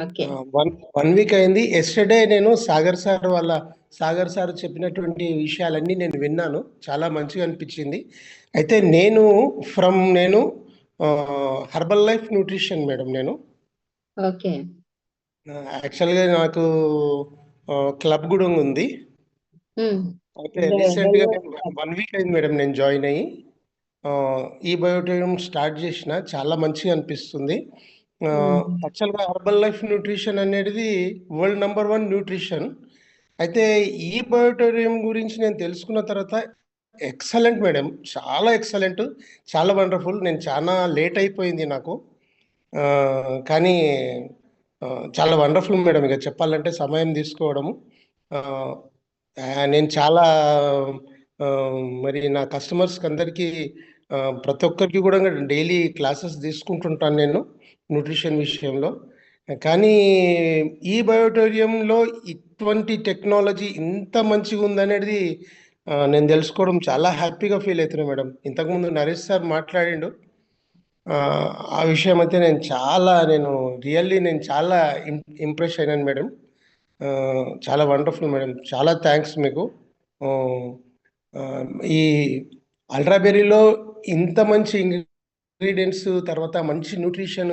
Okay. One one week అయింది. Yesterday నేను Sagar sir చెప్పినటువంటి విషయాలన్నీ నేను విన్నాను. చాలా మంచిగా అనిపించింది. అయితే నేను హెర్బల్ లైఫ్ న్యూట్రిషన్ మేడం నేను. ఓకే. యాక్చువల్‌గా నాకు క్లబ్ గూడా ఉంది. హ్మ్. అయితే రీసెంట్‌గా వెల్‌నెస్ నేను క్లబ్. 1 వీక్ అయింది మేడం నేను జాయిన్ అయ్యి. ఈ బయోటియం స్టార్ట్ చేసిన. చాలా మంచిగా అనిపిస్తుంది. హ్మ్. యాక్చువల్‌గా హెర్బల్ లైఫ్ న్యూట్రిషన్ అనేది వరల్డ్ నంబర్ 1 న్యూట్రిషన్. అయితే ఈ బయోటోరియం గురించి నేను తెలుసుకున్న తర్వాత ఎక్సలెంట్ మేడం. చాలా ఎక్సలెంట్. చాలా వండర్‌ఫుల్. నేను చానా లేట్ అయిపోయింది నాకు. కానీ చాలా వండర్‌ఫుల్ మేడం. ఇక చెప్పాలంటే సమయం తీసుకోవడము. ఆహ్, నేను చాలా మరి నా కస్టమర్స్‌కి అందరికీ ప్రతి ఒక్కరికి కూడా డైలీ క్లాసెస్ తీసుకుంటుంటాను నేను న్యూట్రిషన్ విషయంలో. కానీ ఈ బయోటోరియంలో ఇటువంటి టెక్నాలజీ ఇంత మంచిగుందనేది నేను తెలుసుకోవడం చాలా హ్యాపీగా ఫీల్ అవుతున్నా మేడం. ఇంతకుముందు నరేష్ సార్ మాట్లాడిండు. ఆ విషయం అయితే నేను రియల్లీ నేను చాలా ఇంప్రెస్ అయినాను మేడం. చాలా వండర్ఫుల్ మేడం. చాలా థ్యాంక్స్ మీకు. ఆహ్, ఆహ్, ఈ అల్ట్రాబెర్రీలో ఇంత మంచి ఇంగ్రీడియెంట్స్ తర్వాత మంచి న్యూట్రిషన్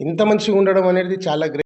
ఇంత మంచిగా ఉండడం అనేది చాలా గ్రేట్.